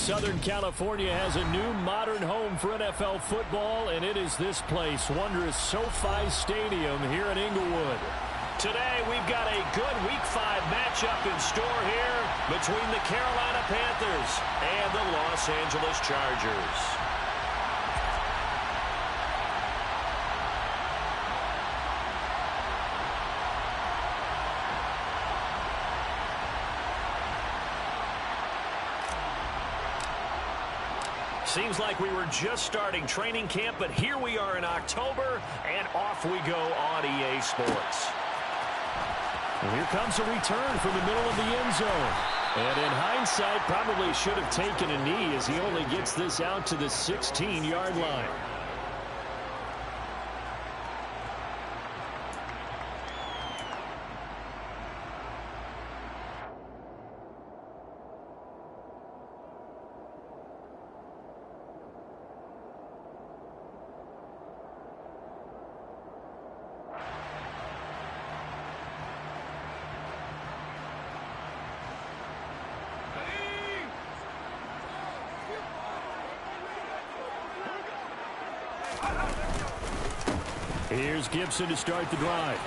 Southern California has a new modern home for NFL football, and it is this place, wondrous SoFi Stadium here in Inglewood. Today, we've got a good Week 5 matchup in store here between the Carolina Panthers and the Los Angeles Chargers. Seems like we were just starting training camp, but here we are in October, and off we go on EA Sports. And here comes a return from the middle of the end zone. And in hindsight, probably should have taken a knee as he only gets this out to the 16-yard line. Here's Gibson to start the drive.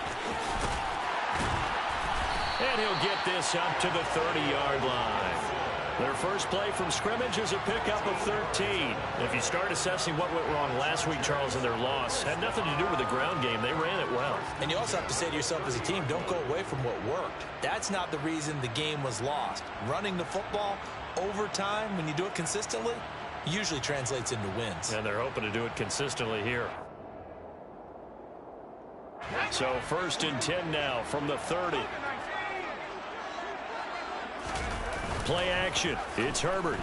And he'll get this up to the 30-yard line. Their first play from scrimmage is a pickup of 13. If you start assessing what went wrong last week, Charles, in their loss, had nothing to do with the ground game. They ran it well. And you also have to say to yourself as a team, don't go away from what worked. That's not the reason the game was lost. Running the football over time, when you do it consistently, usually translates into wins. And they're hoping to do it consistently here. So 1st and 10 now from the 30. Play action. It's Herbert.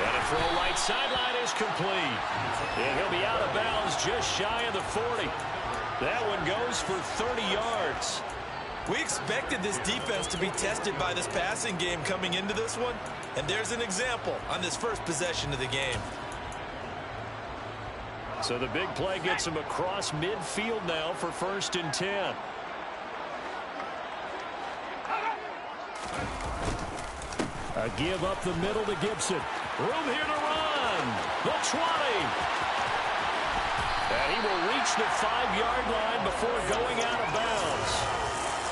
And a throw right sideline is complete. And he'll be out of bounds just shy of the 40. That one goes for 30 yards. We expected this defense to be tested by this passing game coming into this one. And there's an example on this first possession of the game. So the big play gets him across midfield now for 1st and 10. A give up the middle to Gibson. Room here to run. The 20. And he will reach the 5-yard line before going out of bounds.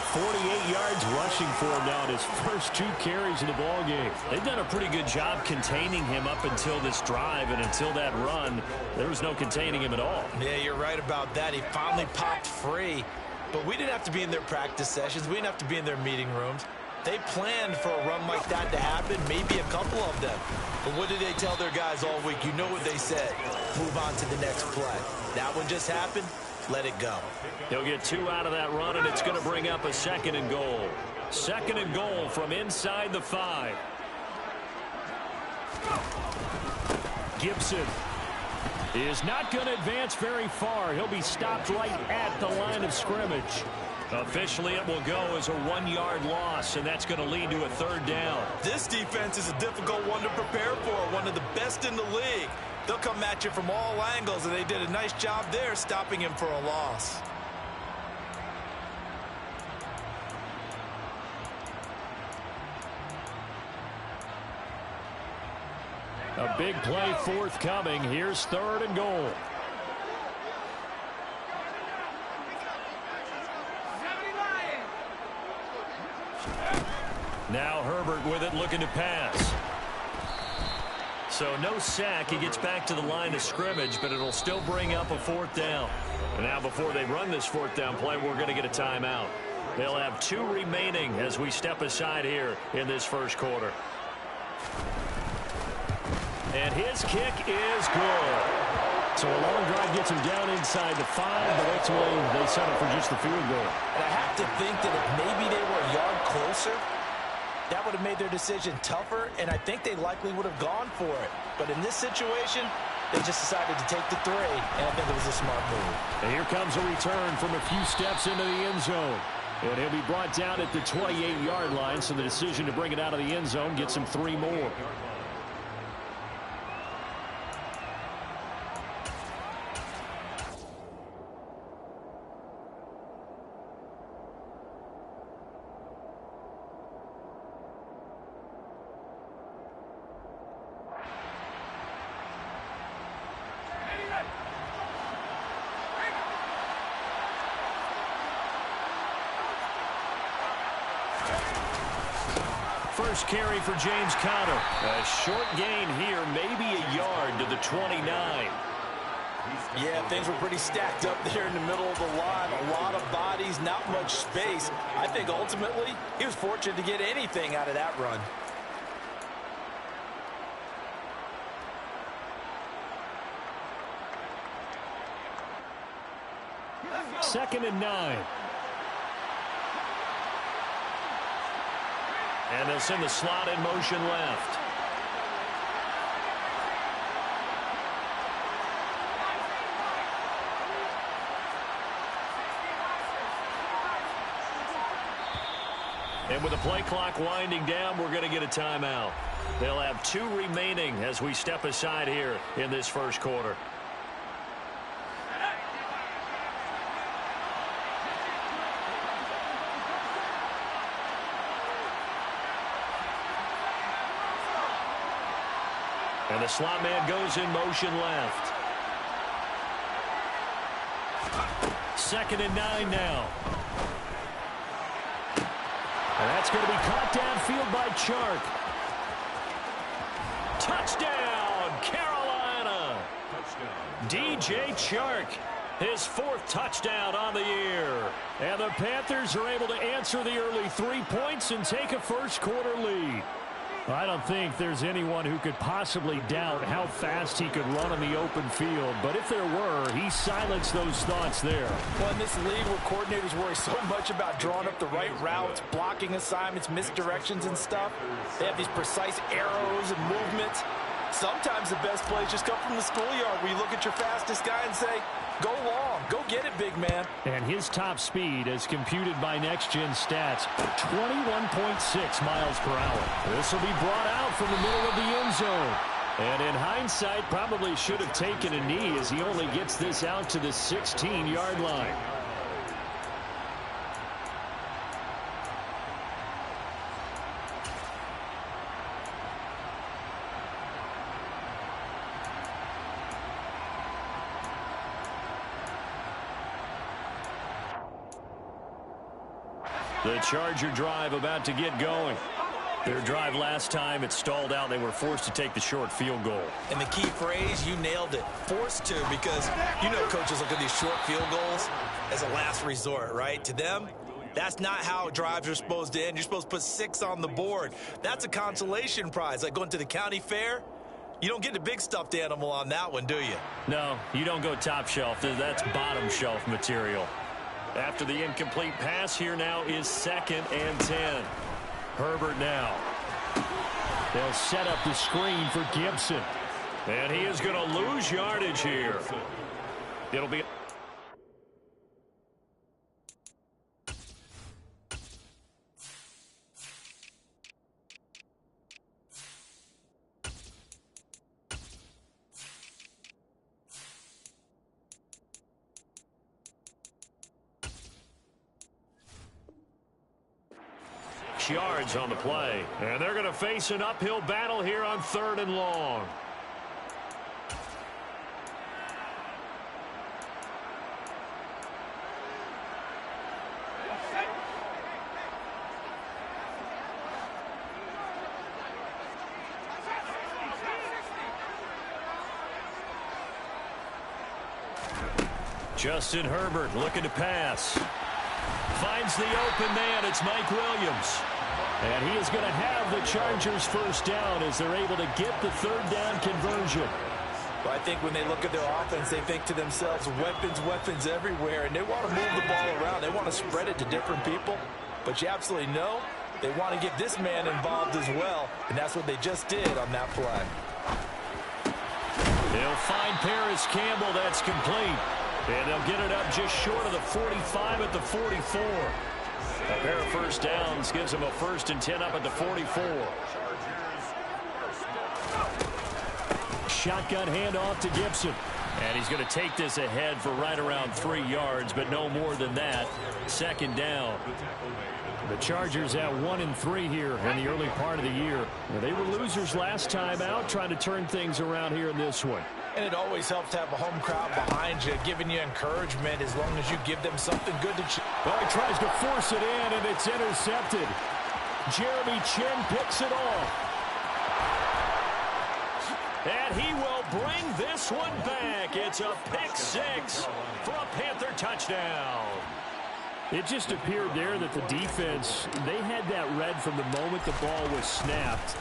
48 yards rushing for him now in his first 2 carries of the ballgame. They've done a pretty good job containing him up until this drive, and until that run, there was no containing him at all. Yeah, you're right about that. He finally popped free. But we didn't have to be in their practice sessions. We didn't have to be in their meeting rooms. They planned for a run like that to happen, maybe a couple of them. But what did they tell their guys all week? You know what they said. Move on to the next play. That one just happened. Let it go. He'll get 2 out of that run, and it's going to bring up a 2nd and goal. 2nd and goal from inside the 5. Gibson is not going to advance very far. He'll be stopped right at the line of scrimmage. Officially, it will go as a 1-yard loss, and that's going to lead to a 3rd down. This defense is a difficult one to prepare for, one of the best in the league. They'll come at you from all angles, and they did a nice job there stopping him for a loss. A big play forthcoming. Here's 3rd and goal. Now Herbert with it, looking to pass. So no sack. He gets back to the line of scrimmage, but it'll still bring up a 4th down. And now before they run this 4th down play, we're going to get a timeout. They'll have 2 remaining as we step aside here in this first quarter. And his kick is good. So a long drive gets him down inside the 5, but ultimately they settle for just the field goal. And I have to think that if maybe they were a yard closer, that would have made their decision tougher, and I think they likely would have gone for it. But in this situation, they just decided to take the 3, and I think it was a smart move. And here comes a return from a few steps into the end zone. And he'll be brought down at the 28-yard line, so the decision to bring it out of the end zone gets him 3 more. first carry for James Conner. A short gain here, maybe a yard to the 29. Yeah, things were pretty stacked up there in the middle of the line. A lot of bodies, not much space. I think ultimately he was fortunate to get anything out of that run. Second and 9. And they'll send the slot in motion left. And with the play clock winding down, we're going to get a timeout. They'll have 2 remaining as we step aside here in this first quarter. And the slot man goes in motion left. Second and 9 now. And that's going to be caught downfield by Chark. Touchdown, Carolina. DJ Chark, his 4th touchdown on the year. And the Panthers are able to answer the early 3 points and take a first quarter lead. I don't think there's anyone who could possibly doubt how fast he could run on the open field. But if there were, he silenced those thoughts there. Well, in this league where coordinators worry so much about drawing up the right routes, blocking assignments, misdirections and stuff, they have these precise arrows and movements. Sometimes the best plays just come from the schoolyard where you look at your fastest guy and say, go long, go get it, big man. And his top speed, as computed by Next Gen Stats, 21.6 miles per hour. This will be brought out from the middle of the end zone. And in hindsight, probably should have taken a knee as he only gets this out to the 16-yard line. The Charger drive about to get going. Their drive last time, it stalled out. They were forced to take the short field goal. And the key phrase, you nailed it, forced to, because you know coaches look at these short field goals as a last resort, right? To them, that's not how drives are supposed to end. You're supposed to put 6 on the board. That's a consolation prize, like going to the county fair. You don't get the big stuffed animal on that one, do you? No, you don't go top shelf. That's bottom shelf material. After the incomplete pass, here now is 2nd and 10. Herbert now. They'll set up the screen for Gibson. And he is going to lose yardage here. It'll be... yards on the play. And they're going to face an uphill battle here on 3rd and long. Justin Herbert looking to pass. Finds the open man. It's Mike Williams. And he is going to have the Chargers first down as they're able to get the 3rd down conversion. Well, I think when they look at their offense, they think to themselves, weapons, weapons everywhere, and they want to move the ball around. They want to spread it to different people. But you absolutely know they want to get this man involved as well, and that's what they just did on that play. They'll find Paris Campbell. That's complete. And they'll get it up just short of the 45 at the 44. A pair of first downs gives them a 1st and 10 up at the 44. Shotgun handoff to Gibson. And he's going to take this ahead for right around 3 yards, but no more than that. 2nd down. The Chargers at 1-3 here in the early part of the year. They were losers last time out, trying to turn things around here in this one. And it always helps to have a home crowd behind you, giving you encouragement as long as you give them something good to cheer. Well, he tries to force it in, and it's intercepted. Jeremy Chin picks it off. And he will bring this one back. It's a pick six for a Panther touchdown. It just appeared there that the defense, they had that read from the moment the ball was snapped.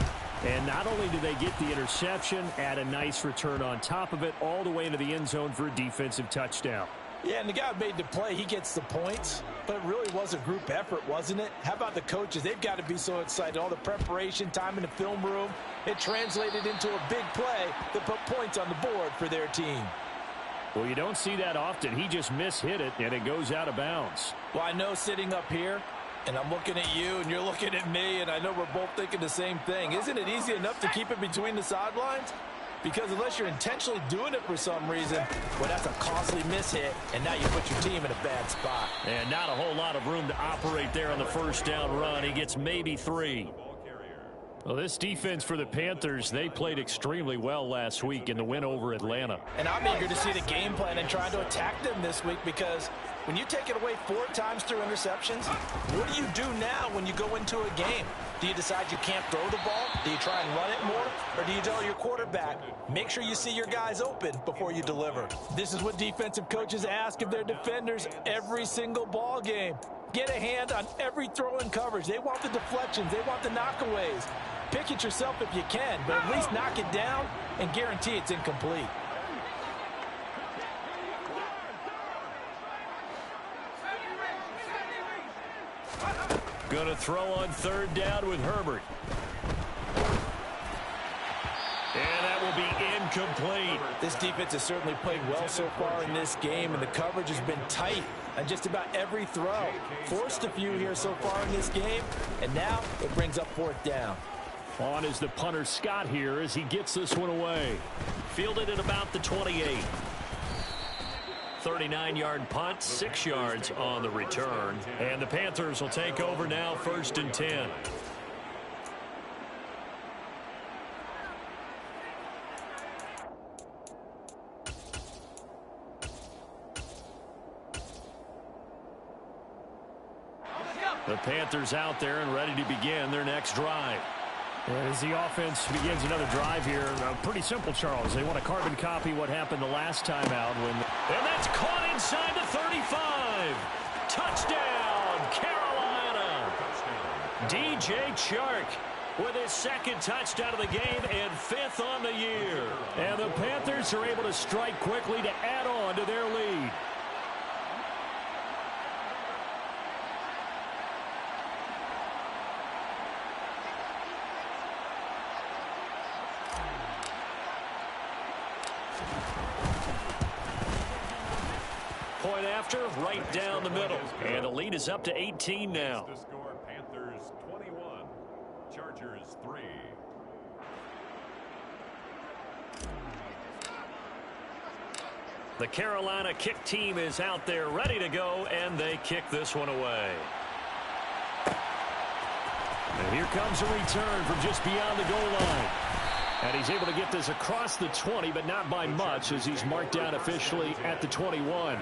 And not only did they get the interception, add a nice return on top of it, all the way into the end zone for a defensive touchdown. Yeah, and the guy who made the play, he gets the points. But it really was a group effort, wasn't it? How about the coaches? They've got to be so excited. All the preparation, time in the film room, it translated into a big play that put points on the board for their team. Well, you don't see that often. He just mishit it, and it goes out of bounds. Well, I know sitting up here, and I'm looking at you, and you're looking at me, and I know we're both thinking the same thing. Isn't it easy enough to keep it between the sidelines? Because unless you're intentionally doing it for some reason, well, that's a costly mishit, and now you put your team in a bad spot. And not a whole lot of room to operate there on the first down run. He gets maybe 3. Well, this defense for the Panthers, they played extremely well last week in the win over Atlanta. And I'm eager to see the game plan and try to attack them this week, because when you take it away 4 times through interceptions, what do you do now when you go into a game? Do you decide you can't throw the ball? Do you try and run it more? Or do you tell your quarterback, make sure you see your guys open before you deliver? This is what defensive coaches ask of their defenders every single ball game. Get a hand on every throw in coverage. They want the deflections. They want the knockaways. Pick it yourself if you can, but at least knock it down and guarantee it's incomplete. Going to throw on third down with Herbert. And that will be incomplete. This defense has certainly played well so far in this game, and the coverage has been tight on just about every throw. Forced a few here so far in this game, and now it brings up 4th down. On is the punter Scott here as he gets this one away. Fielded at about the 28. 39-yard punt, 6 yards on the return. And the Panthers will take over now, 1st and 10. The Panthers out there and ready to begin their next drive. As the offense begins another drive here, pretty simple, Charles. They want to carbon copy what happened the last time out. And that's caught inside the 35. Touchdown, Carolina. DJ Chark with his 2nd touchdown of the game and 5th on the year. And the Panthers are able to strike quickly to add on to their lead. Point after, right down the middle. And the lead is up to 18 now. The score, Panthers 21, Chargers 3. The Carolina kick team is out there ready to go, and they kick this one away. And here comes a return from just beyond the goal line. And he's able to get this across the 20, but not by much, as he's marked down officially at the 21.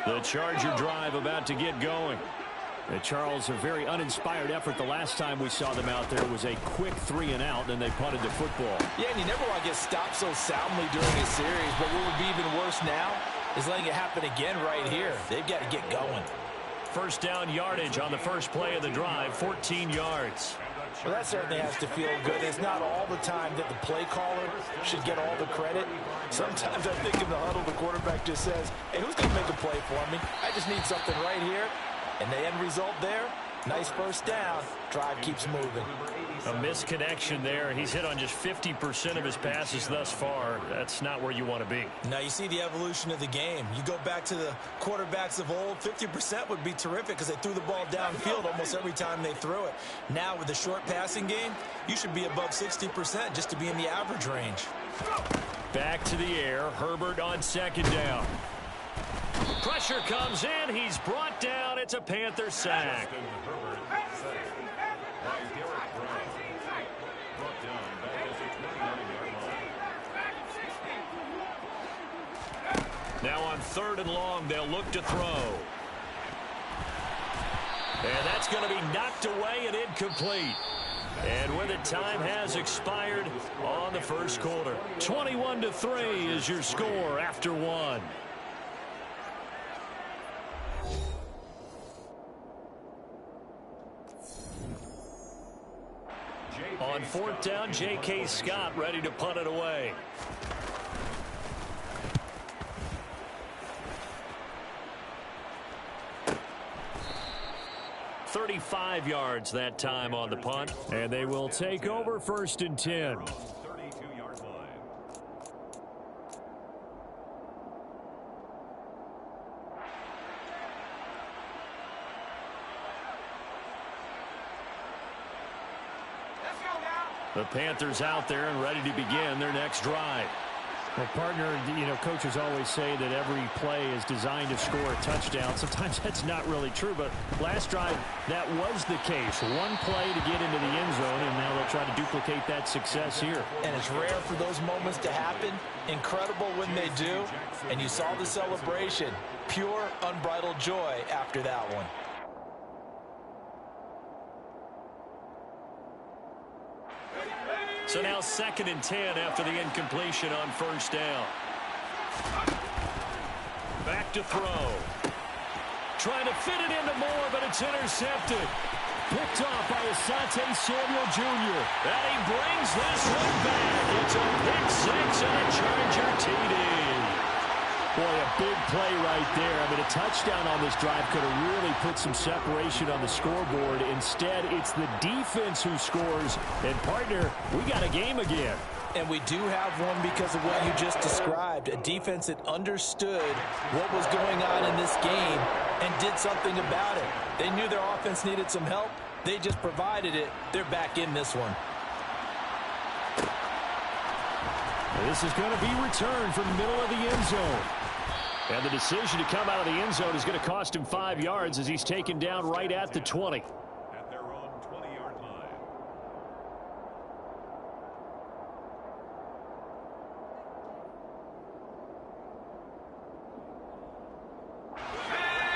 The Charger drive about to get going. Charles, a very uninspired effort the last time we saw them out there was a quick 3 and out, and they punted the football. Yeah, and you never want to get stopped so soundly during a series, but what would be even worse now is letting it happen again right here. They've got to get going. First down yardage on the first play of the drive, 14 yards. Well, that certainly has to feel good. It's not all the time that the play caller should get all the credit. Sometimes I think in the huddle, the quarterback just says, hey, who's going to make a play for me? I just need something right here. And the end result there, nice first down. Drive keeps moving. A misconnection there. He's hit on just 50% of his passes thus far. That's not where you want to be. Now you see the evolution of the game. You go back to the quarterbacks of old, 50% would be terrific because they threw the ball downfield almost every time they threw it. Now with the short passing game, you should be above 60% just to be in the average range. Back to the air. Herbert on second down. Pressure comes in. He's brought down. It's a Panther sack. Now on 3rd and long, they'll look to throw. And that's going to be knocked away and incomplete. And with it, time has expired on the first quarter. 21-3 is your score after 1. On 4th down, J.K. Scott ready to punt it away. $35 yards that time on the punt. And they will take over 1st and 10. 32-yard line. The Panthers out there and ready to begin their next drive. Well, partner, coaches always say that every play is designed to score a touchdown. Sometimes that's not really true, but last drive, that was the case. One play to get into the end zone, and now they'll try to duplicate that success here. And it's rare for those moments to happen. Incredible when they do. And you saw the celebration. Pure, unbridled joy after that one. So now 2nd and 10 after the incompletion on 1st down. Back to throw. Trying to fit it into Moore, but it's intercepted. Picked off by Asante Samuel Jr. And he brings this one back. It's a pick 6 and a Charger TD. Boy, a big play right there. I mean, a touchdown on this drive could have really put some separation on the scoreboard. Instead, it's the defense who scores. And, partner, we got a game again. And we do have one because of what you just described. A defense that understood what was going on in this game and did something about it. They knew their offense needed some help. They just provided it. They're back in this one. This is going to be returned from the middle of the end zone. And the decision to come out of the end zone is going to cost him 5 yards as he's taken down right at the 20. At their own 20-yard line.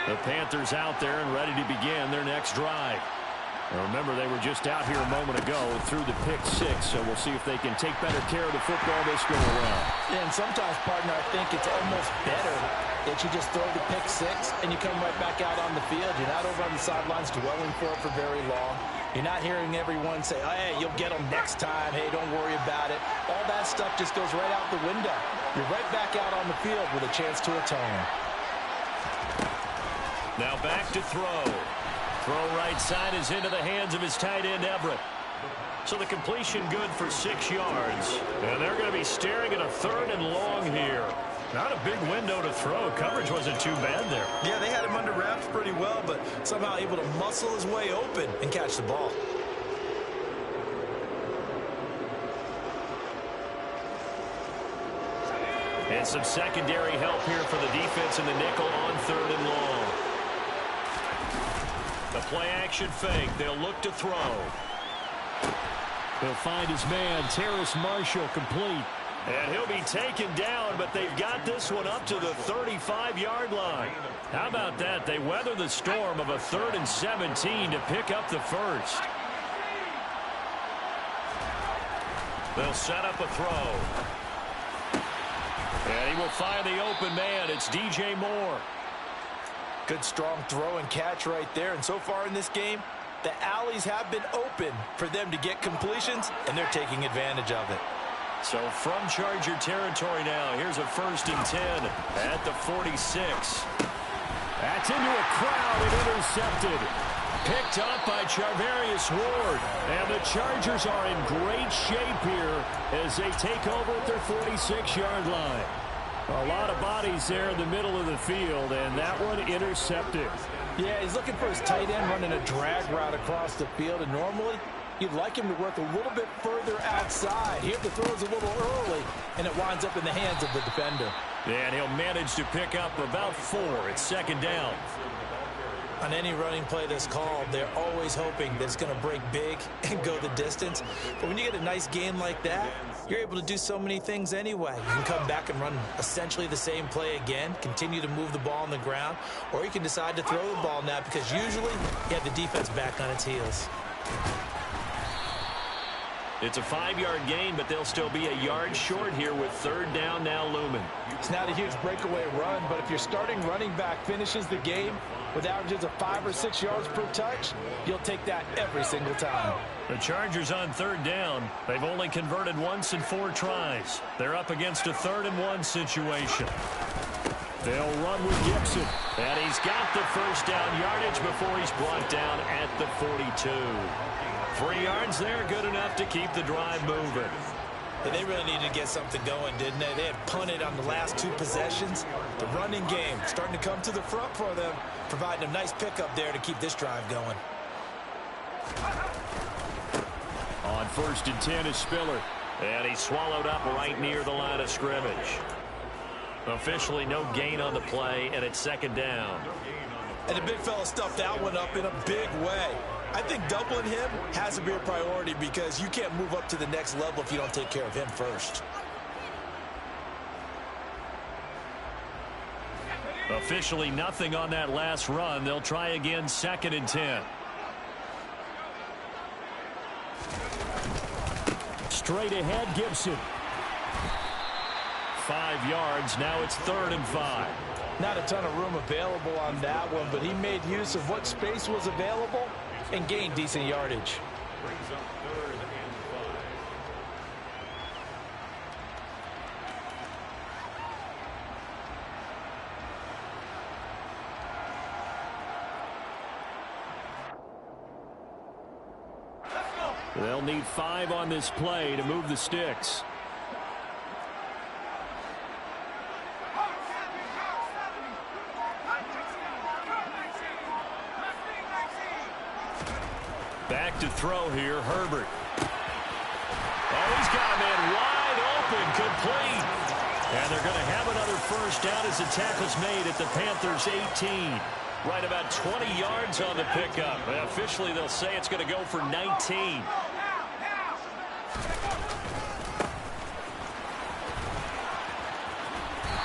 The Panthers out there and ready to begin their next drive. Now remember, they were just out here a moment ago through the pick 6, so we'll see if they can take better care of the football this go around. And sometimes, partner, I think it's almost better that you just throw the pick 6 and you come right back out on the field. You're not over on the sidelines dwelling for it for very long. You're not hearing everyone say, oh, hey, you'll get them next time. Hey, don't worry about it. All that stuff just goes right out the window. You're right back out on the field with a chance to atone. Now back to throw. Throw right side is into the hands of his tight end, Everett. So the completion good for 6 yards. And they're going to be staring at a 3rd and long here. Not a big window to throw. Coverage wasn't too bad there. Yeah, they had him under wraps pretty well, but somehow able to muscle his way open and catch the ball. And some secondary help here for the defense in the nickel on 3rd and long. The play action fake. They'll look to throw. He'll find his man, Terrace Marshall, complete. And he'll be taken down, but they've got this one up to the 35-yard line. How about that? They weather the storm of a 3rd and 17 to pick up the first. They'll set up a throw. And he will find the open man. It's DJ Moore. Good strong throw and catch right there. And so far in this game, the alleys have been open for them to get completions, and they're taking advantage of it. So from Charger territory now, here's a 1st and 10 at the 46. That's into a crowd and intercepted. Picked up by Charvarius Ward. And the Chargers are in great shape here as they take over at their 46-yard line. A lot of bodies there in the middle of the field, and that one intercepted. Yeah, he's looking for his tight end running a drag route across the field, and normally you'd like him to work a little bit further outside. Here the throw's a little early, and it winds up in the hands of the defender. And he'll manage to pick up about 4 at 2nd down. On any running play that's called, they're always hoping that it's going to break big and go the distance. But when you get a nice game like that, you're able to do so many things anyway. You can come back and run essentially the same play again, continue to move the ball on the ground, or you can decide to throw the ball now because usually you have the defense back on its heels. It's a 5-yard gain, but they'll still be a yard short here with third down now looming. It's not a huge breakaway run, but if your starting running back finishes the game with averages of 5 or 6 yards per touch, you'll take that every single time. The Chargers on third down. They've only converted once in 4 tries. They're up against a 3rd-and-1 situation. They'll run with Gibson. And he's got the first down yardage before he's brought down at the 42. 3 yards there, good enough to keep the drive moving. And they really needed to get something going, didn't they? They had punted on the last 2 possessions. The running game starting to come to the front for them, providing a nice pickup there to keep this drive going. On 1st and 10 is Spiller. And he's swallowed up right near the line of scrimmage. Officially no gain on the play, and it's 2nd down. And the big fella stuffed that one up in a big way. I think doubling him has to be a priority because you can't move up to the next level if you don't take care of him first. Officially nothing on that last run. They'll try again 2nd and 10. Straight ahead, Gibson. 5 yards. Now it's 3rd and 5. Not a ton of room available on that one, but he made use of what space was available and gained decent yardage. Brings up 3rd and 5. They'll need 5 on this play to move the sticks. Back to throw here, Herbert. Oh, he's got a man wide open, complete. And they're going to have another first down as the tackle's made at the Panthers' 18. Right about 20 yards on the pickup. Officially, they'll say it's going to go for 19.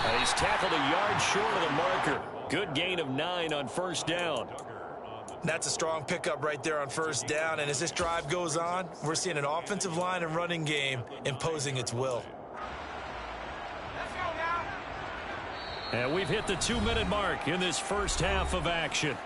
And he's tackled a yard short of the marker. Good gain of 9 on first down. That's a strong pickup right there on first down, and as this drive goes on, we're seeing an offensive line and running game imposing its will. And we've hit the 2-minute mark in this first half of action.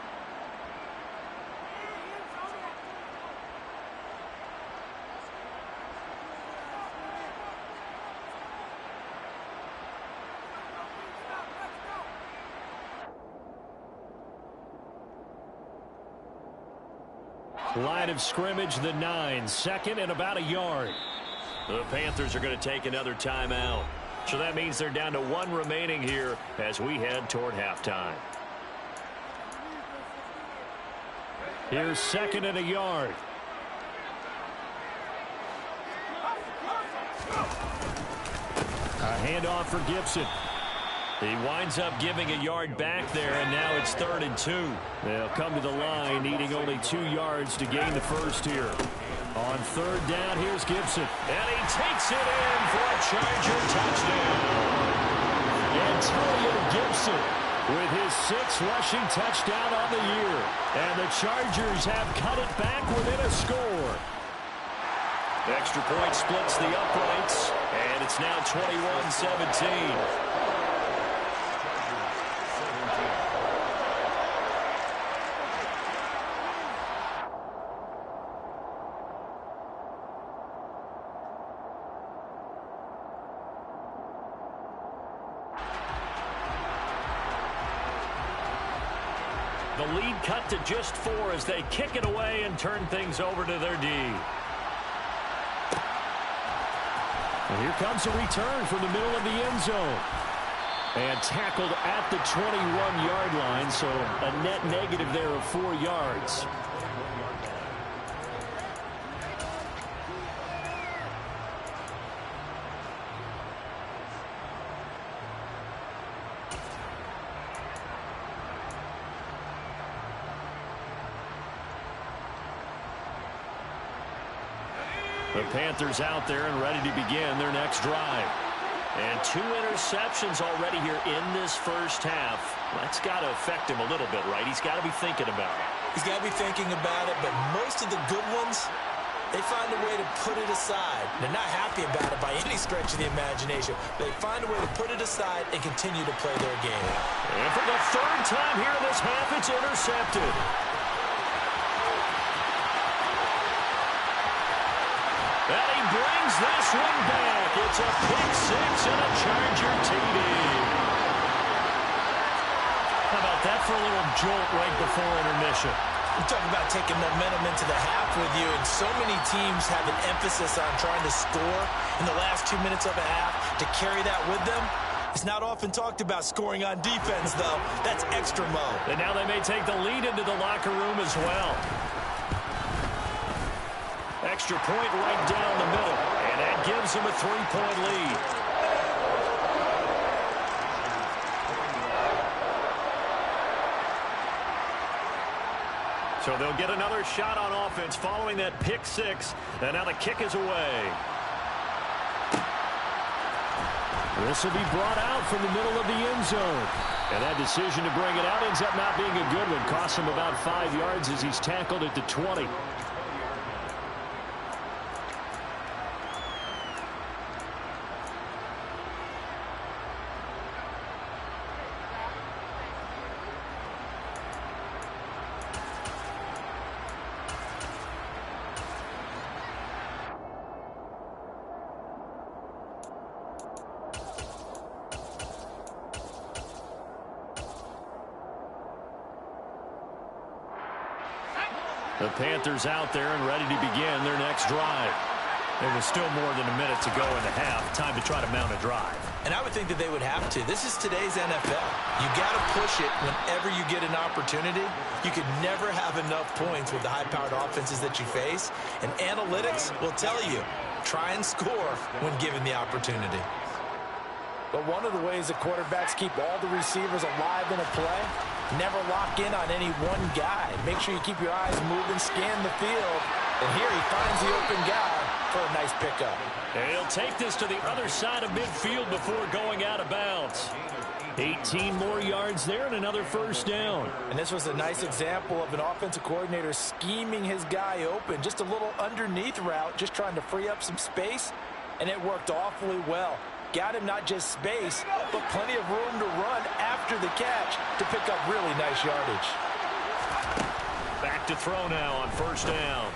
Line of scrimmage, the 9, 2nd and about a yard. The Panthers are going to take another timeout. So that means they're down to 1 remaining here as we head toward halftime. Here's 2nd and a yard. A handoff for Gibson. He winds up giving a yard back there, and now it's 3rd and 2. They'll come to the line, needing only 2 yards to gain the first here. On 3rd down, here's Gibson. And he takes it in for a Charger touchdown. Antonio Gibson with his 6th rushing touchdown on the year. And the Chargers have cut it back within a score. Extra point splits the uprights, and it's now 21-17. The lead cut to just 4 as they kick it away and turn things over to their D. And here comes a return from the middle of the end zone. And tackled at the 21-yard line, so a net negative there of 4 yards. The Panthers out there and ready to begin their next drive. And 2 interceptions already here in this first half. That's got to affect him a little bit, right? He's got to be thinking about it. He's got to be thinking about it, but most of the good ones, they find a way to put it aside. They're not happy about it by any stretch of the imagination. They find a way to put it aside and continue to play their game. And for the 3rd time here in this half, it's intercepted. And he brings this one back. It's a pick 6 and a Charger TD. How about that for a little jolt right before intermission? You talk about taking momentum into the half with you, and so many teams have an emphasis on trying to score in the last 2 minutes of a half to carry that with them. It's not often talked about scoring on defense, though. That's extra mode. And now they may take the lead into the locker room as well. Extra point right down the middle, and that gives them a 3-point lead. So they'll get another shot on offense following that pick 6, and now the kick is away. This will be brought out from the middle of the end zone. And that decision to bring it out ends up not being a good one. Costs him about 5 yards as he's tackled at the 20. The Panthers out there and ready to begin their next drive. There was still more than a minute to go in the half. Time to try to mount a drive. And I would think that they would have to. This is today's NFL. You got to push it whenever you get an opportunity. You could never have enough points with the high-powered offenses that you face. And analytics will tell you, try and score when given the opportunity. But one of the ways that quarterbacks keep all the receivers alive in a play, never lock in on any one guy. Make sure you keep your eyes moving, scan the field. And here he finds the open guy for a nice pickup. And he'll take this to the other side of midfield before going out of bounds. 18 more yards there and another first down. And this was a nice example of an offensive coordinator scheming his guy open. Just a little underneath route, just trying to free up some space. And it worked awfully well. Got him not just space, but plenty of room to run after the catch to pick up really nice yardage. Back to throw now on first down.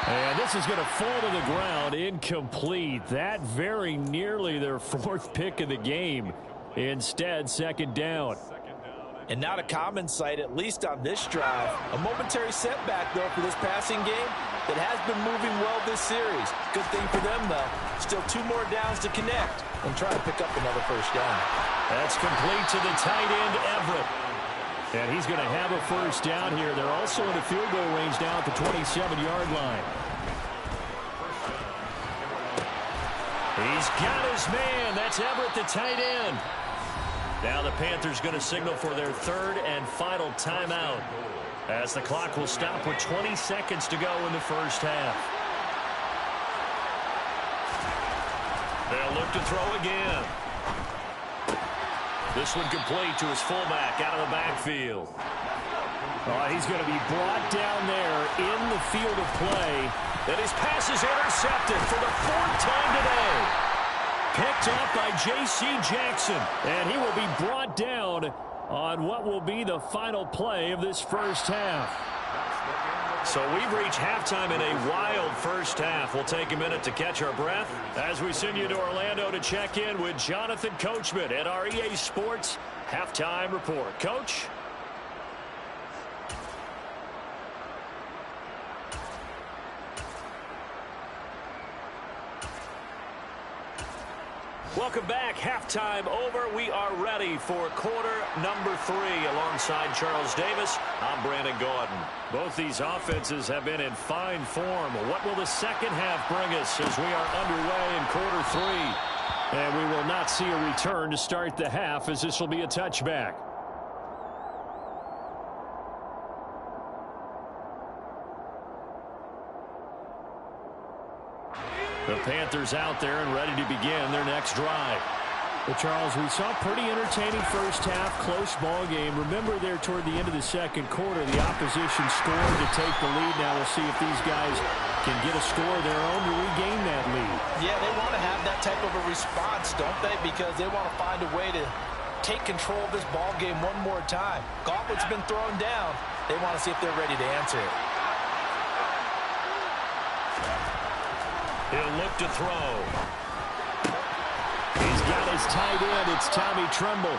And this is going to fall to the ground, incomplete. That very nearly their 4th pick of the game. Instead, 2nd down. And not a common sight, at least on this drive. A momentary setback, though, for this passing game that has been moving well this series. Good thing for them, though. Still 2 more downs to connect and try to pick up another first down. That's complete to the tight end, Everett. And he's going to have a first down here. They're also in a field goal range now at the 27-yard line. He's got his man. That's Everett, the tight end. Now the Panthers going to signal for their 3rd and final timeout, as the clock will stop with 20 seconds to go in the first half. They'll look to throw again. This one complete to his fullback out of the backfield. He's going to be brought down there in the field of play. And his pass is intercepted for the 4th time today. Picked up by J.C. Jackson. And he will be brought down on what will be the final play of this first half. So we've reached halftime in a wild first half. We'll take a minute to catch our breath as we send you to Orlando to check in with Jonathan Coachman at our EA Sports Halftime Report. Coach? Welcome back. Halftime over. We are ready for quarter number 3 alongside Charles Davis. I'm Brandon Gordon. Both these offenses have been in fine form. What will the second half bring us as we are underway in quarter 3? And we will not see a return to start the half, as this will be a touchback. The Panthers out there and ready to begin their next drive. Well, Charles, we saw a pretty entertaining first half, close ball game. Remember there toward the end of the second quarter, the opposition scored to take the lead. Now we'll see if these guys can get a score of their own to regain that lead. Yeah, they want to have that type of a response, don't they? Because they want to find a way to take control of this ball game one more time. Gauntlet's been thrown down. They want to see if they're ready to answer it. He'll look to throw. He's got his tight end. It's Tommy Tremble.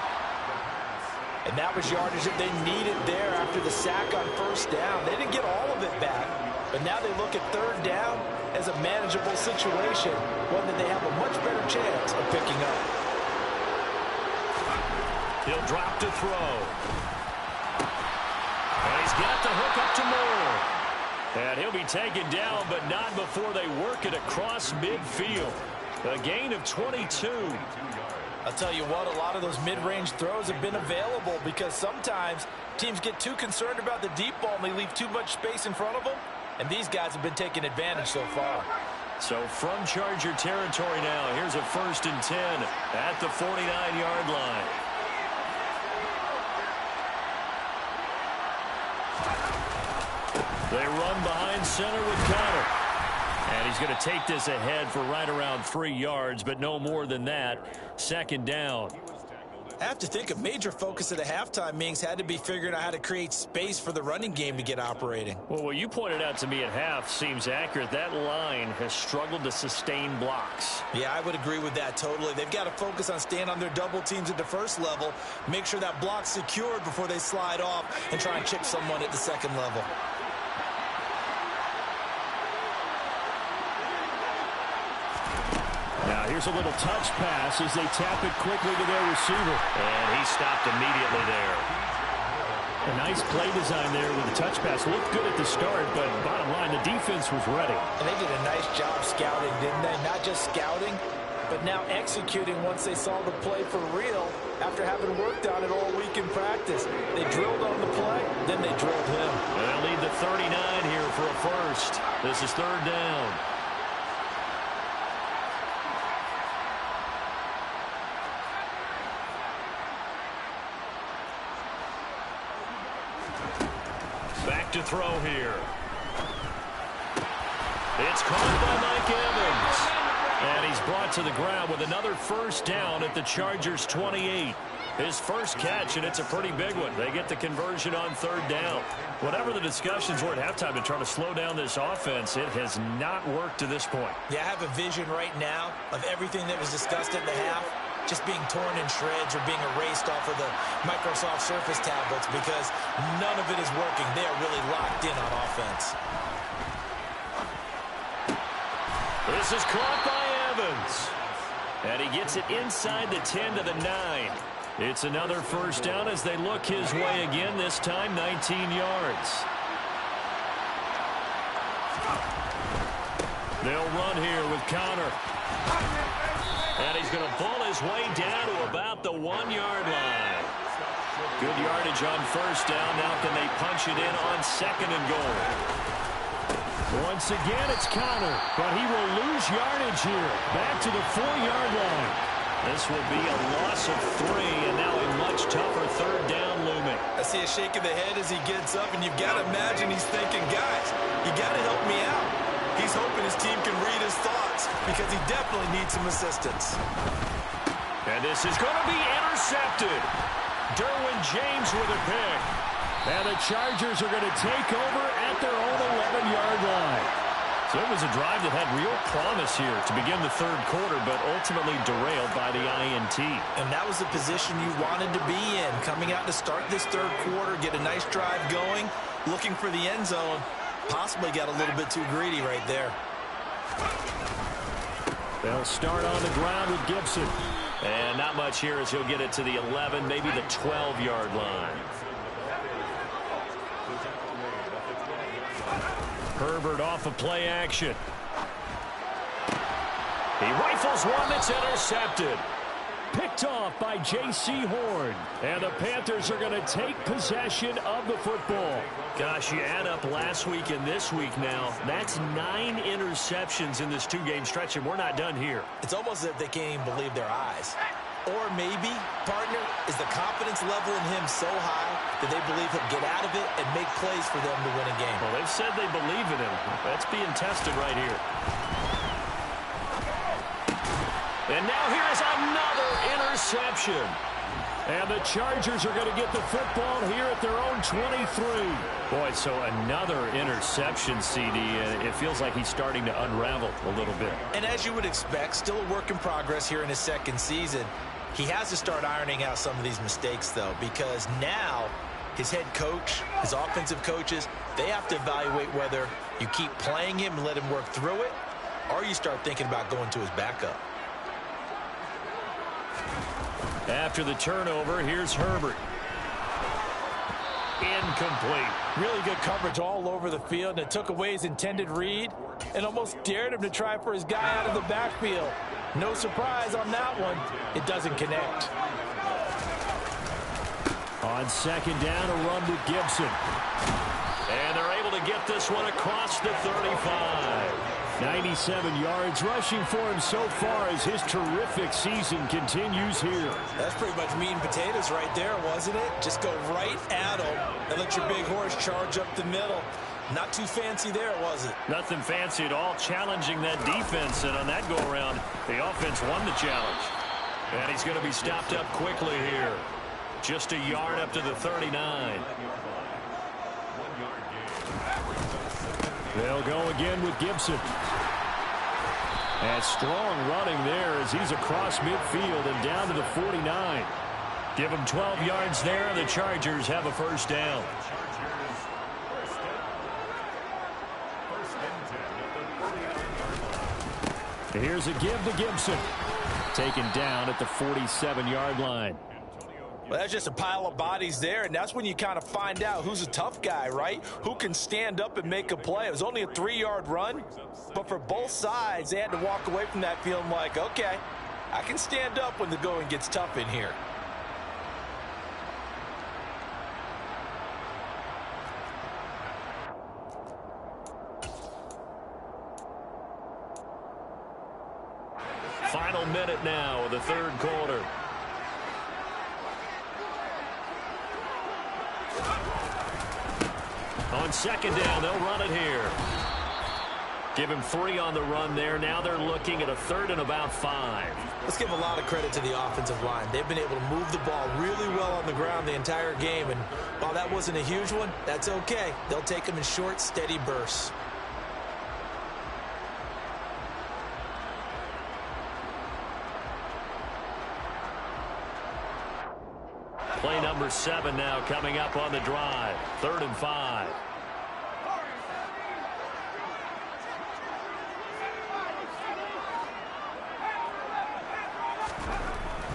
And that was yardage that they needed there after the sack on first down. They didn't get all of it back, but now they look at third down as a manageable situation, one that they have a much better chance of picking up. He'll drop to throw. And he's got the hook up to Moore. And he'll be taken down, but not before they work it across midfield. A gain of 22. I'll tell you what, a lot of those mid-range throws have been available because sometimes teams get too concerned about the deep ball and they leave too much space in front of them. And these guys have been taking advantage so far. So from Charger territory now, here's a 1st and 10 at the 49-yard line. They run behind center with Connor. And he's going to take this ahead for right around 3 yards, but no more than that. 2nd down. I have to think a major focus of the halftime meetings had to be figuring out how to create space for the running game to get operating. Well, what you pointed out to me at half seems accurate. That line has struggled to sustain blocks. Yeah, I would agree with that totally. They've got to focus on staying on their double teams at the first level, make sure that block's secured before they slide off and try and chip someone at the second level. Now here's a little touch pass as they tap it quickly to their receiver. And he stopped immediately there. A nice play design there with the touch pass. Looked good at the start, but bottom line, the defense was ready. And they did a nice job scouting, didn't they? Not just scouting, but now executing once they saw the play for real after having worked on it all week in practice. They drilled on the play, then they drilled him. And they'll lead the 39 here for a first. This is 3rd down. Back to throw here. It's caught by Mike Evans. And he's brought to the ground with another 1st down at the Chargers' 28. His first catch, and it's a pretty big one. They get the conversion on 3rd down. Whatever the discussions were at halftime to try to slow down this offense, it has not worked to this point. Yeah, I have a vision right now of everything that was discussed at the half just being torn in shreds or being erased off of the Microsoft Surface tablets because none of it is working. They are really locked in on offense. This is caught by Evans. And he gets it inside the 10 to the 9. It's another 1st down as they look his way again, this time 19 yards. They'll run here with Connor. And he's going to pull his way down to about the 1-yard line. Good yardage on 1st down. Now can they punch it in on 2nd and goal? Once again, it's Connor, but he will lose yardage here. Back to the 4-yard line. This will be a loss of 3, and now a much tougher 3rd down looming. I see a shake of the head as he gets up, and you've got to imagine he's thinking, guys, you got to help me out. He's hoping his team can read his thoughts because he definitely needs some assistance. And this is going to be intercepted. Derwin James with a pick. And the Chargers are going to take over at their own 11-yard line. So it was a drive that had real promise here to begin the 3rd quarter, but ultimately derailed by the INT. And that was the position you wanted to be in. Coming out to start this 3rd quarter, get a nice drive going, looking for the end zone. Possibly got a little bit too greedy right there. They'll start on the ground with Gibson. And not much here as he'll get it to the 11, maybe the 12-yard line. Herbert off of play action. He rifles one that's intercepted. Picked picked off by J.C. Horn. And the Panthers are going to take possession of the football. Gosh, you add up last week and this week now. That's 9 interceptions in this 2-game stretch, and we're not done here. It's almost as if they can't even believe their eyes. Or maybe, partner, is the confidence level in him so high that they believe he'll get out of it and make plays for them to win a game. Well, they've said they believe in him. That's being tested right here. And now here's another interception. And the Chargers are going to get the football here at their own 23. Boy, so another interception, CD. It feels like he's starting to unravel a little bit. And as you would expect, still a work in progress here in his second season. He has to start ironing out some of these mistakes, though, because now his head coach, his offensive coaches, they have to evaluate whether you keep playing him and let him work through it, or you start thinking about going to his backup. After the turnover, here's Herbert. Incomplete. Really good coverage all over the field, and it took away his intended read and almost dared him to try for his guy out of the backfield. No surprise on that one. It doesn't connect. On second down, a run with Gibson. And they're able to get this one across the 35. 97 yards rushing for him so far as his terrific season continues here. That's pretty much meat and potatoes right there, wasn't it? Just go right at him and let your big horse charge up the middle. Not too fancy there, was it? Nothing fancy at all, challenging that defense. And on that go-around, the offense won the challenge. And he's going to be stopped up quickly here. Just a yard up to the 39. They'll go again with Gibson. And strong running there as he's across midfield and down to the 49. Give him 12 yards there. The Chargers have a first down. Here's a give to Gibson. Taken down at the 47-yard line. Well, that's just a pile of bodies there, and that's when you kind of find out who's a tough guy, right? Who can stand up and make a play. It was only a 3-yard run, but for both sides, they had to walk away from that feeling like, okay, I can stand up when the going gets tough in here. Final minute now of the third quarter. On second down, they'll run it here. Give him 3 on the run there. Now they're looking at a third and about 5. Let's give a lot of credit to the offensive line. They've been able to move the ball really well on the ground the entire game. And while that wasn't a huge one, that's okay. They'll take them in short, steady bursts. Play number 7 now coming up on the drive. 3rd and 5.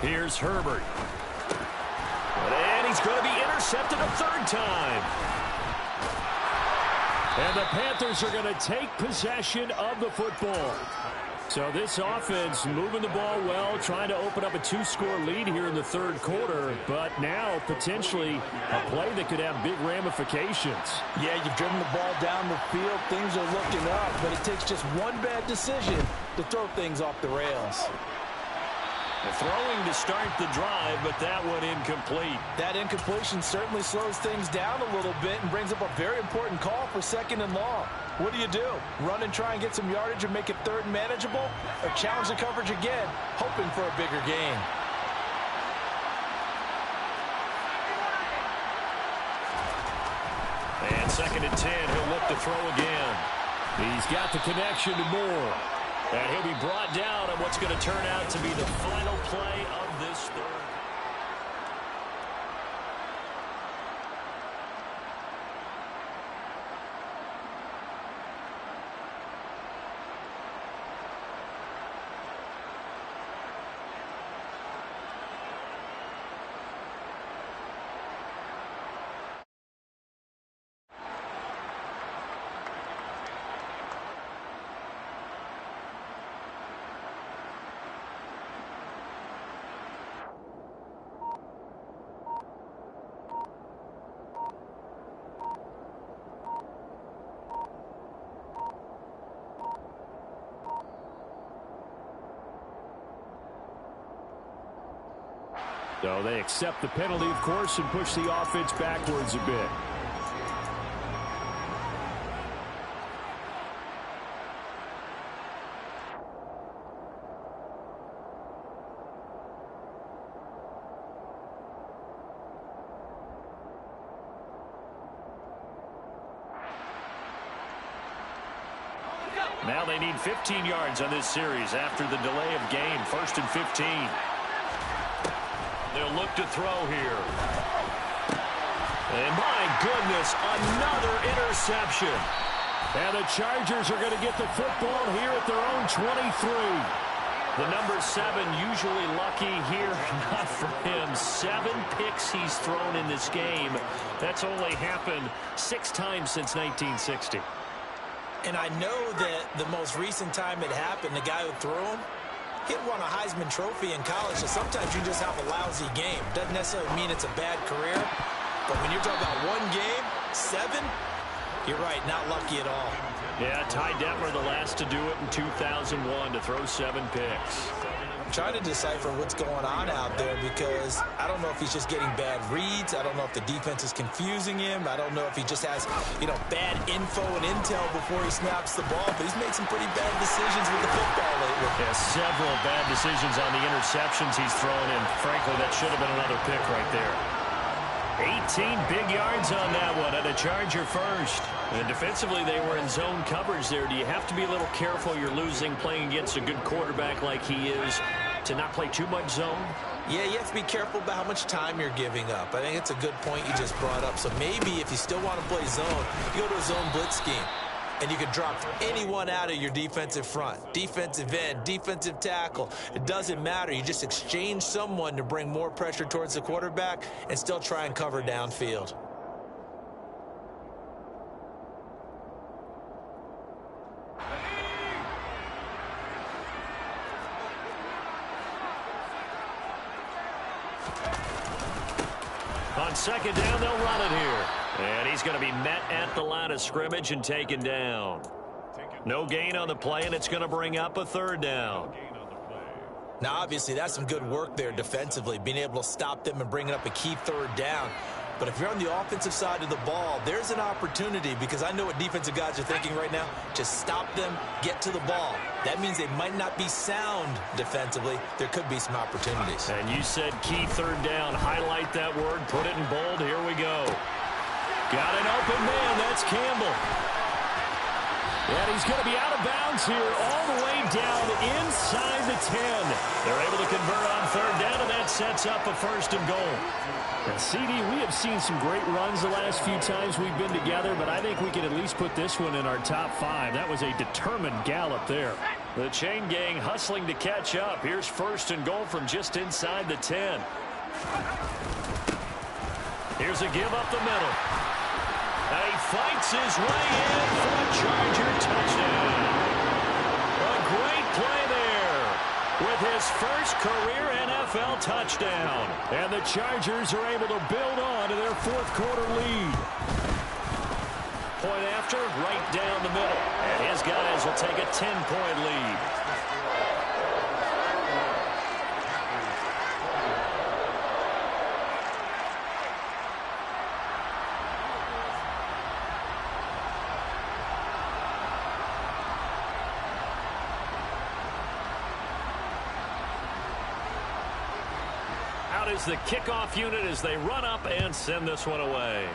Here's Herbert. And he's going to be intercepted a 3rd time. And the Panthers are going to take possession of the football. So this offense moving the ball well, trying to open up a 2-score lead here in the third quarter, but now potentially a play that could have big ramifications. Yeah, you've driven the ball down the field. Things are looking up, but it takes just one bad decision to throw things off the rails. Throwing to start the drive, but that one incomplete. That incompletion certainly slows things down a little bit and brings up a very important call for 2nd and long. What do? Run and try and get some yardage and make it 3rd and manageable? Or challenge the coverage again, hoping for a bigger gain? And 2nd and 10, he'll look to throw again. He's got the connection to Moore. And he'll be brought down on what's going to turn out to be the final play of this third. So they accept the penalty, of course, and push the offense backwards a bit. Now they need 15 yards on this series after the delay of game. 1st and 15. They'll look to throw here. And my goodness, another interception. And the Chargers are going to get the football here at their own 23. The number 7 usually lucky here. Not for him. 7 picks he's thrown in this game. That's only happened 6 times since 1960. And I know that the most recent time it happened, the guy who threw him, he had won a Heisman Trophy in college, so sometimes you just have a lousy game. Doesn't necessarily mean it's a bad career, but when you're talking about one game, 7, you're right, not lucky at all. Yeah, Ty Detmer the last to do it in 2001 to throw 7 picks. I'm trying to decipher what's going on out there because I don't know if he's just getting bad reads. I don't know if the defense is confusing him. I don't know if he just has, bad info and intel before he snaps the ball. But he's made some pretty bad decisions with the football lately. Yeah, several bad decisions on the interceptions he's thrown in. Frankly, that should have been another pick right there. 18 big yards on that one, and a Charger first. And defensively, they were in zone coverage there. Do you have to be a little careful? You're losing playing against a good quarterback like he is to not play too much zone? Yeah, you have to be careful about how much time you're giving up. I think it's a good point you just brought up. So maybe if you still want to play zone, you go to a zone blitz scheme. And you can drop anyone out of your defensive front. Defensive end, defensive tackle. It doesn't matter. You just exchange someone to bring more pressure towards the quarterback and still try and cover downfield. On 2nd down, they'll run it here. And he's going to be met at the line of scrimmage and taken down. No gain on the play, and it's going to bring up a 3rd down. Now, obviously, that's some good work there defensively, being able to stop them and bringing up a key 3rd down. But if you're on the offensive side of the ball, there's an opportunity because I know what defensive guys are thinking right now. Just stop them, get to the ball. That means they might not be sound defensively. There could be some opportunities. And you said key 3rd down. Highlight that word. Put it in bold. Here we go. Got an open man. That's Campbell. And he's going to be out of bounds here all the way down inside the 10. They're able to convert on 3rd down, and that sets up a 1st and goal. And CD, we have seen some great runs the last few times we've been together, but I think we can at least put this one in our top 5. That was a determined gallop there. The chain gang hustling to catch up. Here's 1st and goal from just inside the 10. Here's a give up the middle. And he fights his way in for a Charger touchdown. A great play there with his first career NFL touchdown. And the Chargers are able to build on to their 4th quarter lead. Point after, right down the middle. And his guys will take a 10-point lead. Is the kickoff unit as they run up and send this one away.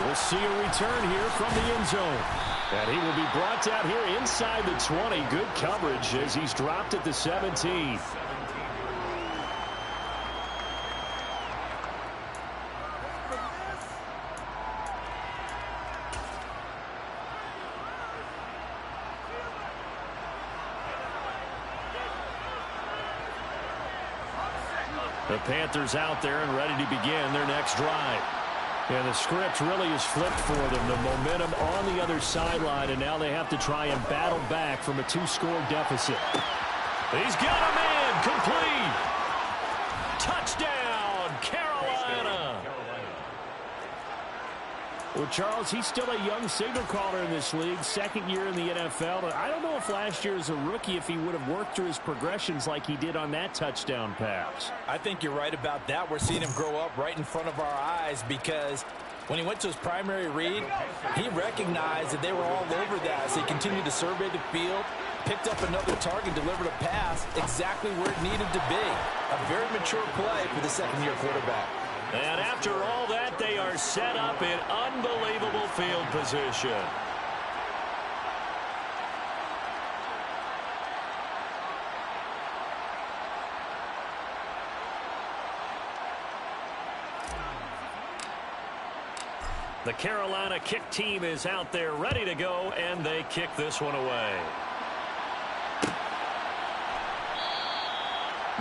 We'll see a return here from the end zone. And he will be brought down here inside the 20. Good coverage as he's dropped at the 17. The Panthers out there and ready to begin their next drive. And the script really is flipped for them. The momentum on the other sideline, and now they have to try and battle back from a 2-score deficit. He's got a man complete. Touchdown, Carolina. Well, Charles, he's still a young signal caller in this league, second year in the NFL. But I don't know if last year as a rookie, if he would have worked through his progressions like he did on that touchdown pass. I think you're right about that. We're seeing him grow up right in front of our eyes because when he went to his primary read, he recognized that they were all over that. So he continued to survey the field, picked up another target, delivered a pass exactly where it needed to be. A very mature play for the second-year quarterback. And after all that, they are set up in unbelievable field position. The Carolina kick team is out there ready to go, and they kick this one away.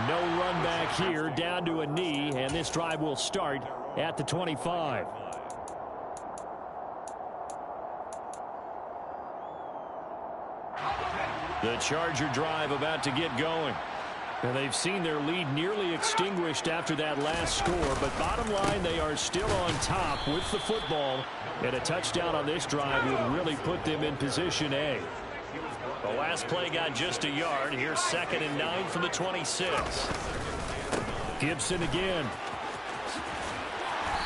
No run back here, down to a knee, and this drive will start at the 25. The Charger drive about to get going. And they've seen their lead nearly extinguished after that last score, but bottom line, they are still on top with the football, and a touchdown on this drive would really put them in position A. The last play got just a yard. Here's 2nd and 9 from the 26. Gibson again.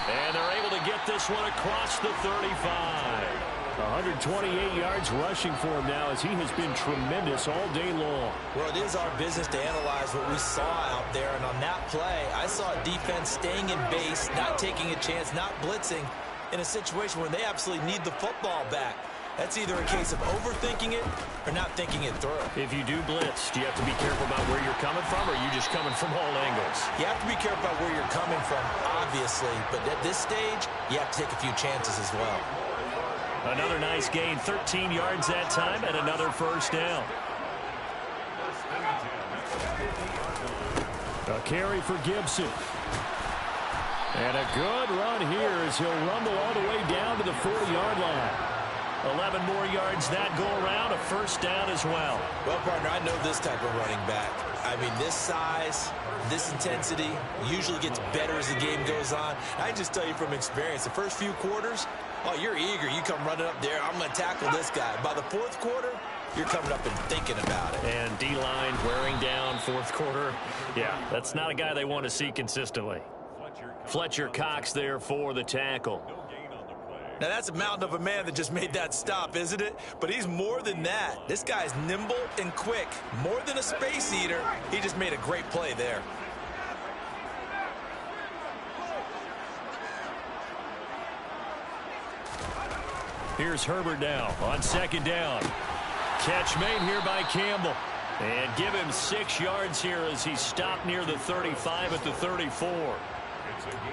And they're able to get this one across the 35. 128 yards rushing for him now as he has been tremendous all day long. Well, it is our business to analyze what we saw out there, and on that play, I saw a defense staying in base, not taking a chance, not blitzing in a situation where they absolutely need the football back. That's either a case of overthinking it or not thinking it through. If you do blitz, do you have to be careful about where you're coming from, or are you just coming from all angles? You have to be careful about where you're coming from, obviously, but at this stage, you have to take a few chances as well. Another nice gain, 13 yards that time, and another first down. A carry for Gibson. And a good run here as he'll rumble all the way down to the 40-yard line. 11 more yards that go around, a first down as well. Well, partner, I know this type of running back. I mean, this size, this intensity usually gets better as the game goes on. I just tell you from experience, the first few quarters, oh, you're eager. You come running up there. I'm going to tackle this guy. By the fourth quarter, you're coming up and thinking about it. And D-line wearing down fourth quarter. Yeah, that's not a guy they want to see consistently. Fletcher Cox there for the tackle. Now, that's a mountain of a man that just made that stop, isn't it? But he's more than that. This guy's nimble and quick. More than a space eater, he just made a great play there. Here's Herbert now on 2nd down. Catch made here by Campbell. And give him 6 yards here as he stopped near the 35 at the 34.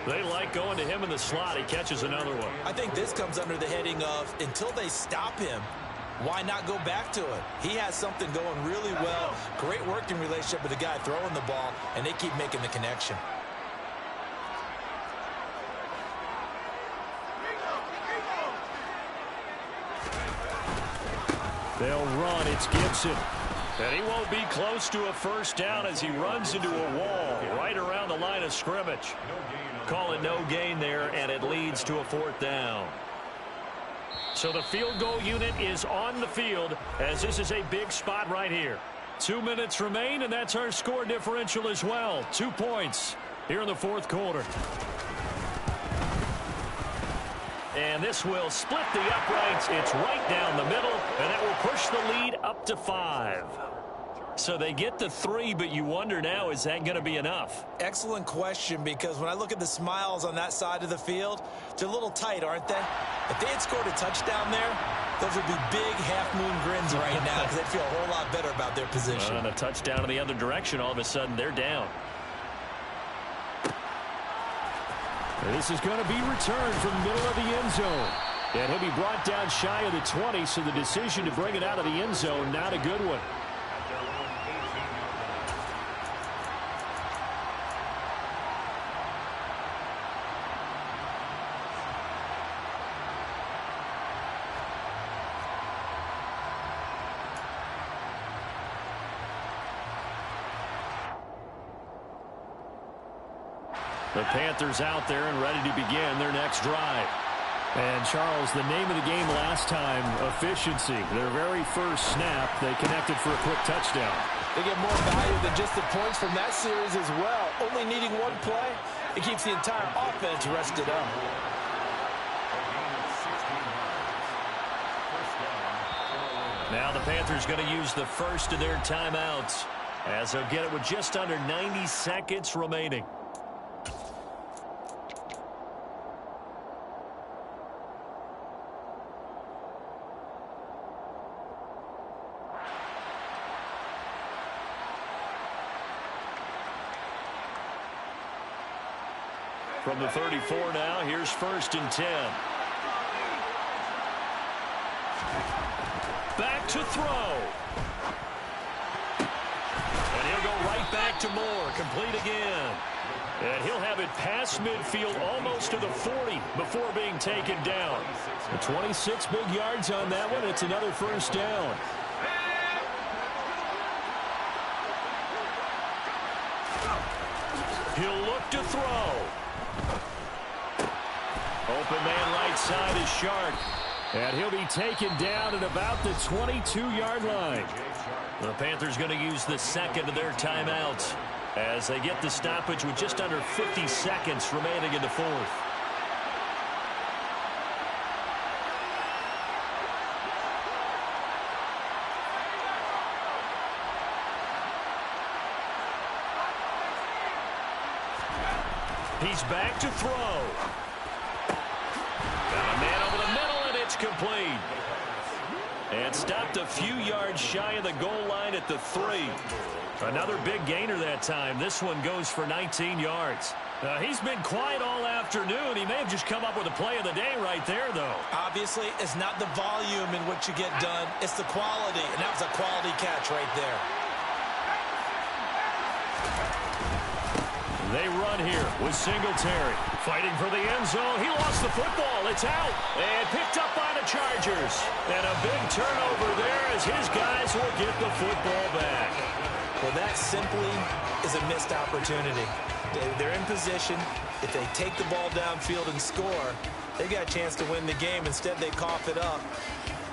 They like going to him in the slot. He catches another one. I think this comes under the heading of until they stop him, why not go back to it? He has something going really well. Great working relationship with the guy throwing the ball, and they keep making the connection. They'll run. It's Gibson. And he won't be close to a first down as he runs into a wall right around the line of scrimmage. Call it no gain there, and it leads to a 4th down. So the field goal unit is on the field as this is a big spot right here. 2 minutes remain, and that's our score differential as well. 2 points here in the 4th quarter. And this will split the uprights. It's right down the middle, and that will push the lead up to 5. So they get to 3, but you wonder now, is that going to be enough? Excellent question, because when I look at the smiles on that side of the field, they're a little tight, aren't they? If they had scored a touchdown there, those would be big half-moon grins right now because they'd feel a whole lot better about their position. On a touchdown in the other direction, all of a sudden they're down. This is going to be returned from the middle of the end zone. And he'll be brought down shy of the 20, so the decision to bring it out of the end zone, not a good one. The Panthers out there and ready to begin their next drive. And, Charles, the name of the game last time, efficiency. Their very first snap, they connected for a quick touchdown. They get more value than just the points from that series as well. Only needing one play, it keeps the entire offense rested up. Now the Panthers going to use the first of their timeouts, as they'll get it with just under 90 seconds remaining. From the 34 now, here's 1st and 10. Back to throw. And he'll go right back to Moore. Complete again. And he'll have it past midfield almost to the 40 before being taken down. The 26 big yards on that one. It's another first down. He'll look to throw. Open man right side is Shark. And he'll be taken down at about the 22-yard line. The Panthers going to use the second of their timeouts as they get the stoppage with just under 50 seconds remaining in the fourth. He's back to throw. Got a man over the middle, and it's complete. And stopped a few yards shy of the goal line at the 3. Another big gainer that time. This one goes for 19 yards. He's been quiet all afternoon. He may have just come up with a play of the day right there, though. Obviously, it's not the volume in which you get done. It's the quality, and that was a quality catch right there. They run here with Singletary. Fighting for the end zone. He lost the football. It's out. And picked up by the Chargers. And a big turnover there as his guys will get the football back. Well, that simply is a missed opportunity. They're in position. If they take the ball downfield and score, they got a chance to win the game. Instead, they cough it up.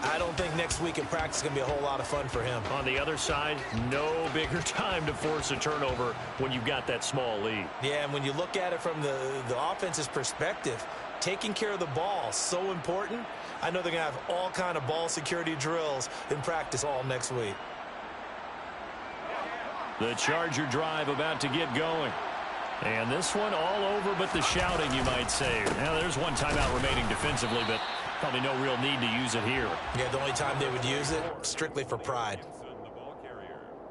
I don't think next week in practice is going to be a whole lot of fun for him. On the other side, no bigger time to force a turnover when you've got that small lead. Yeah, and when you look at it from the offense's perspective, taking care of the ball is so important. I know they're going to have all kind of ball security drills in practice all next week. The Charger drive about to get going. And this one all over but the shouting, you might say. Now, there's one timeout remaining defensively, but probably no real need to use it here. Yeah, the only time they would use it, strictly for pride.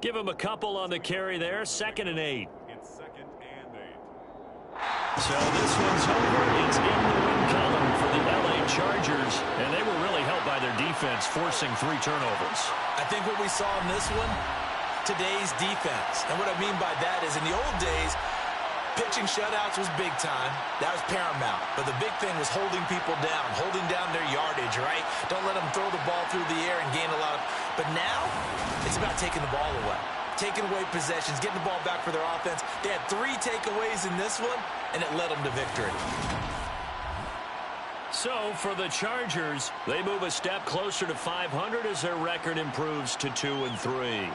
Give him a couple on the carry there. 2nd and 8. So this one's over. It's in the win column for the LA Chargers, and they were really helped by their defense, forcing 3 turnovers. I think what we saw in this one, today's defense. And what I mean by that is in the old days, pitching shutouts was big time. That was paramount. But the big thing was holding people down, holding down their yardage, right? Don't let them throw the ball through the air and gain a lot of... But now, it's about taking the ball away. Taking away possessions, getting the ball back for their offense. They had 3 takeaways in this one, and it led them to victory. So, for the Chargers, they move a step closer to 500 as their record improves to 2-3.